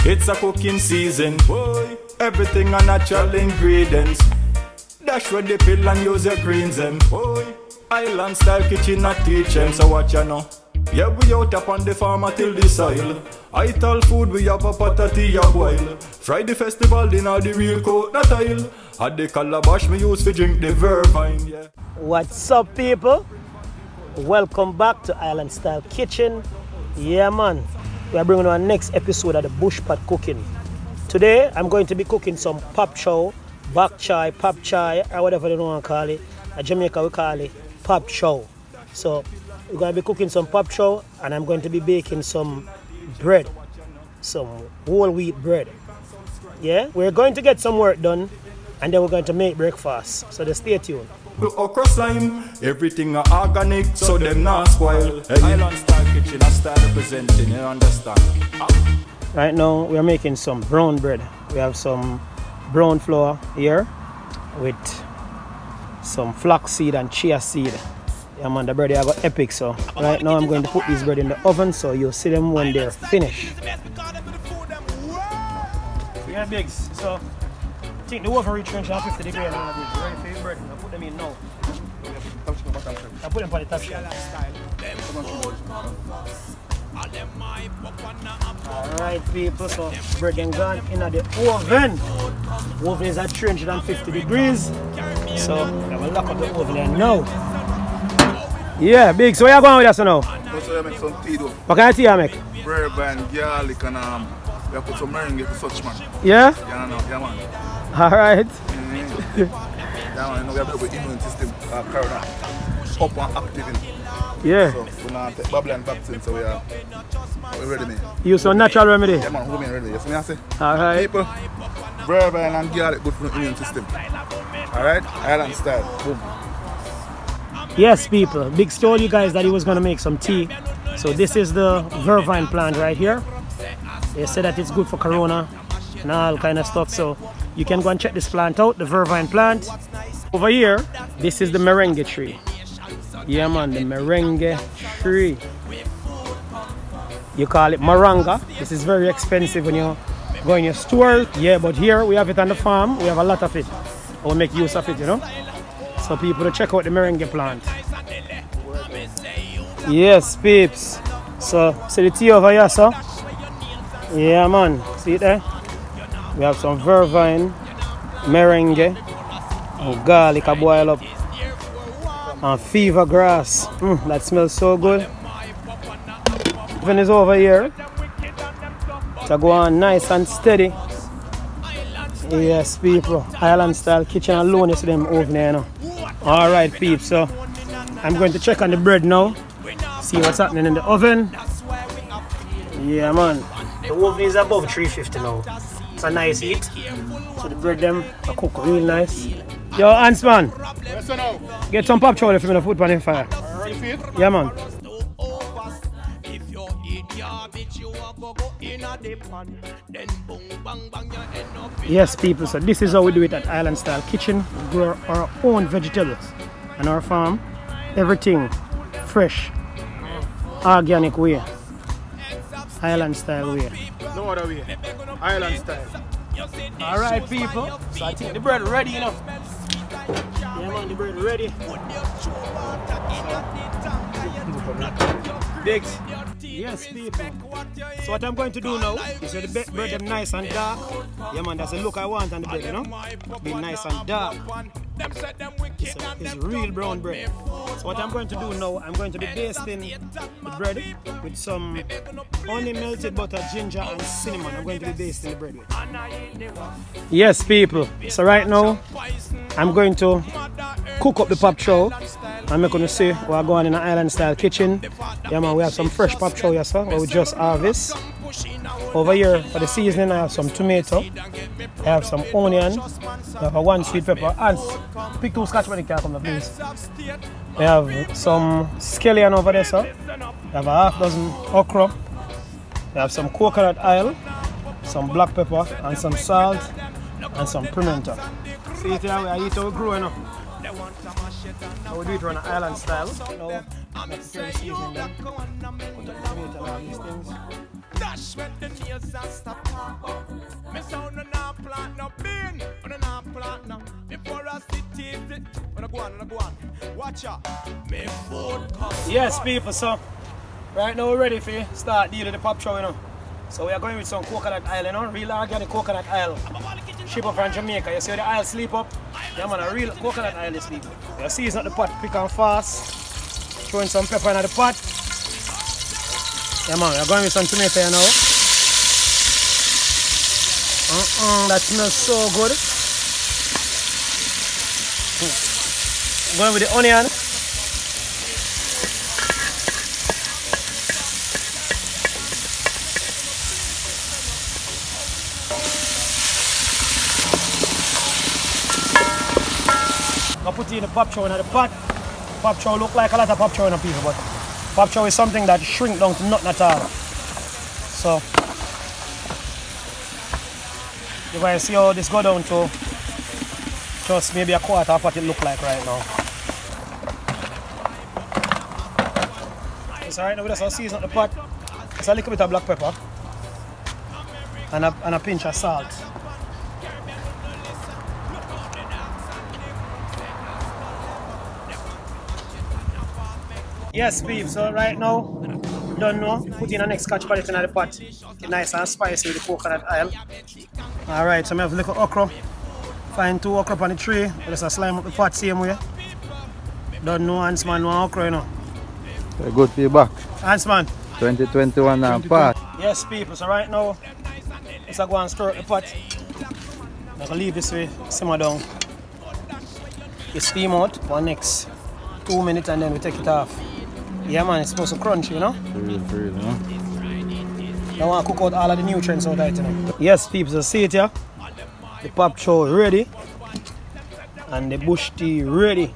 It's a cooking season, boy. Everything are natural ingredients. Dash with the pill and use your greens, boy. Island style kitchen I teach them, so watch you know. Yeah, we out up on the farm till the soil. I tell food we have a pot of tea a boil. Friday festival dinner the real coconut oil. At the calabash me use to drink the vervine, yeah. What's up, people? Welcome back to Island Style Kitchen. Yeah, man. We are bringing our next episode of the bush pot cooking. Today, I'm going to be cooking some Pak Choi, Bok Choy, Pak Choi, or whatever they want to call it. In Jamaica, we call it Pak Choi. So, we're going to be cooking some Pak Choi, and I'm going to be baking some bread, some whole wheat bread. Yeah, we're going to get some work done, and then we're going to make breakfast. So, just stay tuned. The okra slime, everything are organic, so them not spoil. Island Style Kitchen, I start representing, you understand? Right now, we are making some brown bread. We have some brown flour here with some flax seed and chia seed. Yeah, man, the bread I got epic. So right now, I'm going to put these bread in the oven, so you'll see them when they're finished. Yeah, Biggs. So I think the oven reach 50 degrees. Ready for your bread. I'll put them in now. I'll put them on the top shelf. Alright, people, so bread then gone in the oven. The oven is at 350 degrees. So I will lock up the oven there now. Yeah, Big, so where you going with us now? So you make some tea though. What kind of tea you make? Bread and garlic and we have put some meringue for such man. Yeah? Yeah, man. Alright. Yeah, man, you know we have the immune system corona up and active in. Yeah. So we now take Babylon vaccine, so we are ready, man. Use some natural remedy? Yeah, man, we ready. You see me I say? Alright. People, bread and garlic good for the immune system. Alright? Island style. Boom. Yes, people. Big told you guys that he was going to make some tea. So this is the vervine plant right here. They said that it's good for corona and all kind of stuff. So you can go and check this plant out, the vervine plant. Over here, this is the merengue tree. Yeah, man, the merengue tree. You call it maranga. This is very expensive when you go in your store. Yeah, but here we have it on the farm. We have a lot of it. We'll make use of it, you know. So people to check out the merengue plant. Yes, peeps. So, see the tea over here, sir? Yeah, man. See it there? We have some vervine, merengue, and garlic a boil up. And fever grass. That smells so good. Oven is over here. To go on nice and steady. Yes, people. Island Style Kitchen alone is them oven here now. Alright, peeps. So I'm going to check on the bread now. See what's happening in the oven. Yeah, man. The oven is above 350 now. It's a nice heat. So the bread them are cook real nice. Yo, Ants, man. Yes, sir, now. Get some Pak Choi for me to put on the fire. Ready for it? Yeah, man. Yes, people, so this is how we do it at Island Style Kitchen. We grow our own vegetables on our farm. Everything fresh, organic way. Island Style way. No other way. Island style. Alright, people, so I think the bread ready, you know. Yeah, man, the bread ready. Biggs. Yes, people. So what I'm going to do now is the bread them nice and dark. Yeah, man, that's the look I want on the bread, you know. Be nice and dark. It's real brown bread. So what I'm going to do now, I'm going to be basting the bread with some honey, melted butter, ginger and cinnamon. I'm going to be basting the bread with. Yes, people. So right now, I'm going to cook up the Pak Choi. I'm going to see what's going on in the Island Style Kitchen. Yeah, man, we have some fresh Pak Choi, yes, sir, where we just harvest. Over here for the seasoning, I have some tomato, I have some onion, I have one sweet pepper, and pick two scotch when you can come, please. We have some scallion over there, sir. We have a half dozen okra. We have some coconut oil, some black pepper, and some salt, and some pimento. See it here, we eat our growing up. So we do it on an island style. Now, let's prepare the seasoning then. Put up the tomato and all these things. Yes, people, so right now we're ready for start dealing with the Pak Choi, you know. So we are going with some coconut oil, you know, real organic coconut oil. Ship up from Jamaica. You see the oil sleep up? Yeah man, a real coconut oil is sleep. You see it's not the pot quick and fast. Throwing some pepper in the pot. Yeah man, we're going with some tomato here now. That smells so good. Going with the onion. I put it in the Pak Choi in the pot. Pak Choi look like a lot of Pak Choi in people, but Pak Choi is something that shrink down to nothing at all. So you guys see how this go down to just maybe a quarter of what it look like right now. So right now we just season up the pot. It's a little bit of black pepper and a pinch of salt. Yes, peeps, so right now, don't know, put in the next scotch bonnet in the pot. Get nice and spicy with the coconut oil. Alright, so I have a little okra. Find 2 okra on the tray. Let's slime up the pot same way. Don't know Hansman want okra, you know. Very good feedback. Hansman. 2021 pot. Yes, people, so right now, let's go and stir up the pot. I'm going to leave this way, simmer down. You steam out for the next 2 minutes and then we take it off. Yeah man, it's supposed to crunch, you know? For real, huh? I want to cook out all of the nutrients out of it, you know? Yes, people, so see it here. The Pak Choi ready. And the bush tea ready.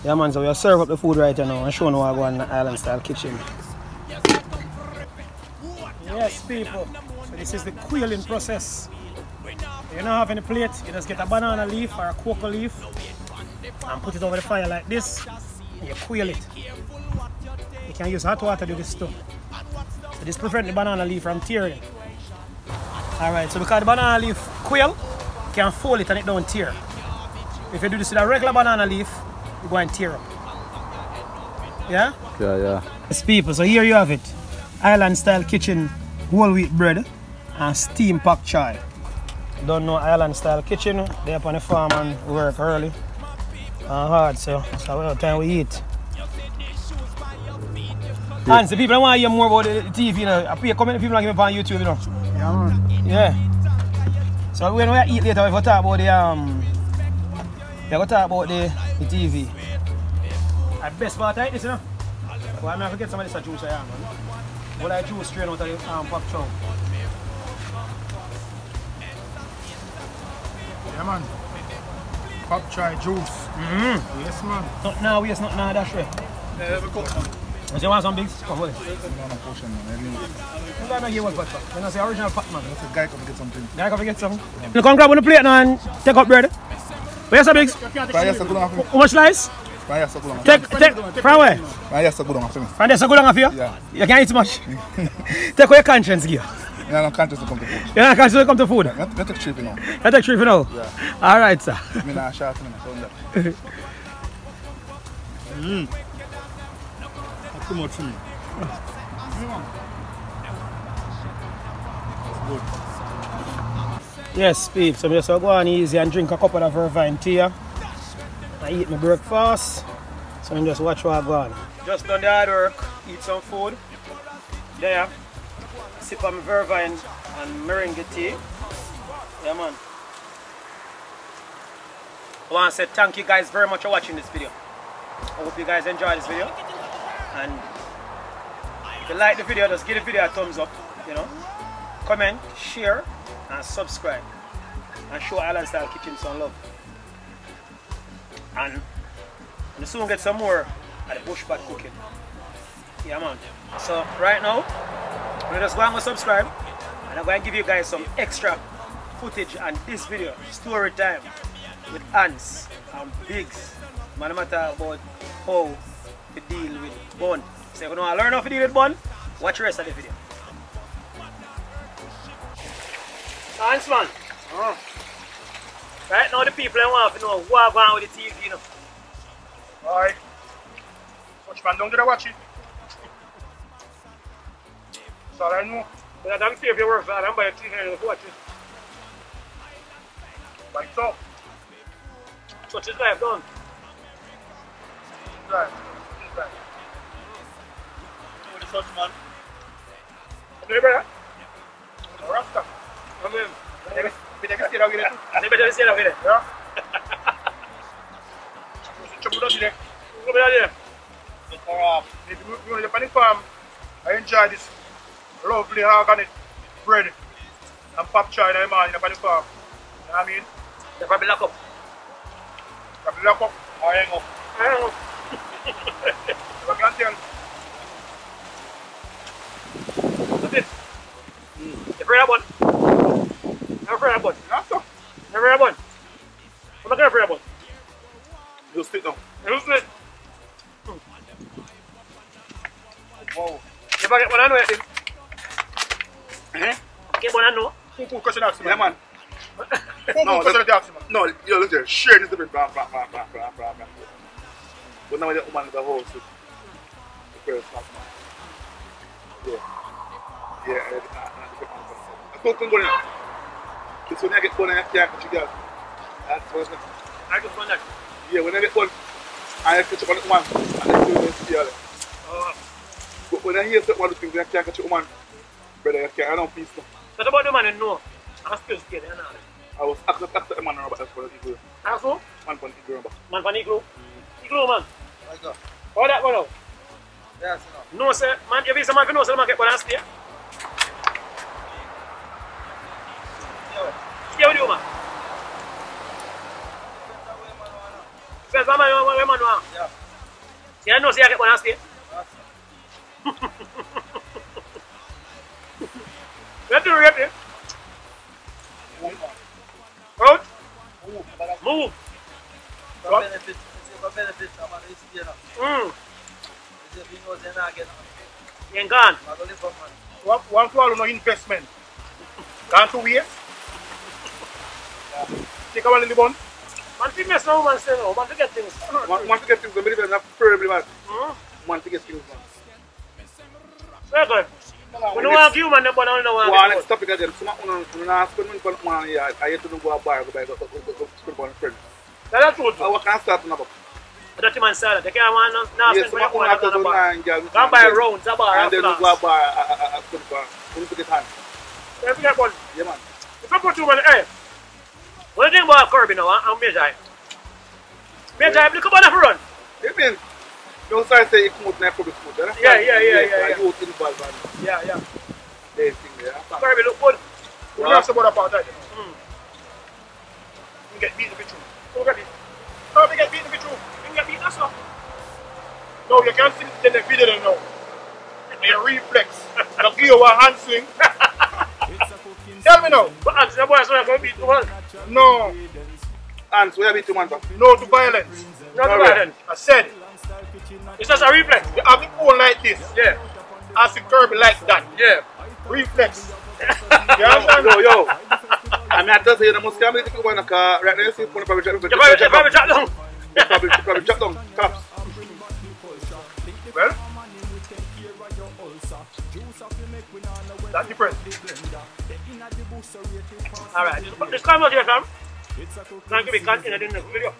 Yeah man, so we'll serve up the food right now and show you how I go in the island style kitchen. Yes, people. So this is the quailing process. You don't have any plate, you just get a banana leaf or a cocoa leaf and put it over the fire like this. And you quail it. You can use hot water to do this too. So this prevents the banana leaf from tearing. Alright, so because the banana leaf quail, you can fold it and it don't tear. If you do this with a regular banana leaf, you go and tear up. Yeah? Yeah. Yes, people, so here you have it. Island style kitchen, whole wheat bread and steamed Pak Choi. Don't know island style kitchen, they're up on the farm and work early and hard, so what time we eat. And the people want to hear more about the TV, you know. I pay comment people like me on YouTube, you know. Yeah, man. Yeah. So when we eat later, we're going to talk about the TV. The best part of this, you know. Well, I'm going to get some of this juice, man. Well, I juice straight out of the Pak Choi. Yeah, man. Pak Choi juice. Yes, man. Not now, yes, not now, that's right. Yeah, we cook, man. You want some bigs? Come on. No portion, man. You don't know here what, but you know, the original pot, man. That's a guy come get something. Guy come get something. You come grab on the plate now and take up bread. Where's the bigs? How much slice? Take, from where? From there, so good enough here? Yeah. You can't eat much. Take away your conscience, here. Yeah, no conscience to come to food. You're not conscious to come to food? Yeah, let's take trip, you know. You take trip, you know? Yeah. Alright, sir. I'm not short, you know. That's too much for me. That's good. Yes, peeps. So I'm just going to go on easy and drink a cup of the Vervine tea. I eat my breakfast. So I'm just watch what I go on. Just done the hard work, eat some food. There. Sip on my Vervine and meringue tea. Yeah, man. I want to say thank you guys very much for watching this video. I hope you guys enjoy this video. And if you like the video, just give the video a thumbs up, you know. Comment, share, and subscribe. And show Island Style Kitchen some love. And we'll soon get some more at the bush pot cooking. Yeah, man. So right now, we're just going to subscribe. And I'm going to give you guys some extra footage on this video. Story time with ants and pigs. No matter about how to deal with bun. So if you want to learn how to deal with bun, watch the rest of the video. Ants, man. Right now the people want to know what going on with the TV, you know. Alright. Watch man, don't get to watch it. That's all I know. But I don't see if you work hard, I'm by a team here to watch it. Like so. What's his life done? Right. Right. What is such man? Okay, brother? Rasta. I mean, We take a stay down with it. they better say that with it. Yeah. Trouble does it. Come here. If you want to on the farm, I enjoy this lovely organic bread and Pak Choi in the morning on the farm. You know what I mean? They probably lock up. Probably lock up or hang up. I don't know. What can I tell? That's it. You afraid of one? I'm afraid of one. That's so. I'm afraid of one. I'm not afraid of one. You sit down. Who's it? Wow. If I get one, I know it. Get one, I know. Who question ask me? Yeah, man. Who question ask me? No, yo, look there. Share this a bit. Blah. But now the woman in the house is the first man. Yeah. I don't think going on. It's when I get one, I can't catch a girl. That's what I just want that. yeah, when I get one, I catch up on the woman. And I do this together. But when I hear one of the things, I can't catch a woman. Brother, I don't peace now. What about the man in no? I'm still scared, you know. I was after the man about that for the eagle. Also? Man for the eagle. Man for Negro? Negro, man. I go. How that one out? Yes, No, sir. Man, if it's a man, you know, sir, man get one and stay. Stay with you, man. Depends on what man want. Yeah. See, I know, see, I get one and stay. Let's do it, yeah. Out. Move. Benefit. Benefit. I'm on this here now. If you know, then I get. You ain't gone. I'm going to live man. One to all no investment. Gone to waste. Take a one in the bun. Man, if you mess no man, say no. Man, to get things. Man to get things, but it's not preferably man. Man to get things, man. Very good. We don't want to give man the bun, we don't want to Well, give next topic again. Some of us spend money for money here. I have to go a bar, go spend money friends. That's true. What can I start about? Dirty man salad. They can't want now Yes, spend money some on a bar. of Can't buy rounds, a bar, and then a go a flask. bar, a spend bar. Only to get hand. Let's get one. Yeah, man. If I put you on, hey, what do you think about Kirby now and Majai? Majai, look about the run. You mean? You start saying you come out in public food, eh? Yeah. You out in the ball, man. Yeah. They think there. Kirby look good. We don't have to worry about that. You get beaten with you. Look at it. No, we get beaten with you. You get beat, that's not. No, you can't see the video now. Your reflex. The give you a hand swing. Tell me now. But Anthony, the boy is not going to beat the one. No. And so we have to man. No to violence. Not the violence. I said it. It's just a reflex. You have the phone like this. Yeah. As the Kirby like that. Yeah. Reflex. You understand? Yo. I mean, I just say you must come in the one car right now. You see, probably drop You probably drop down. probably drop down. Collapse. Well, that's different. Alright, just come out here, Sam. Thank you, we continue in the video.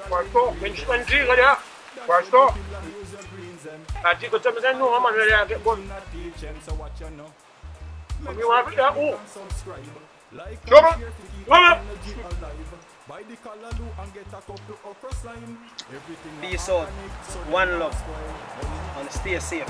For sure. When G got there, For sure. I G got something, no, man, really, I get one. From you, I forget, oh. Trouble. Peace out, one love, and stay safe.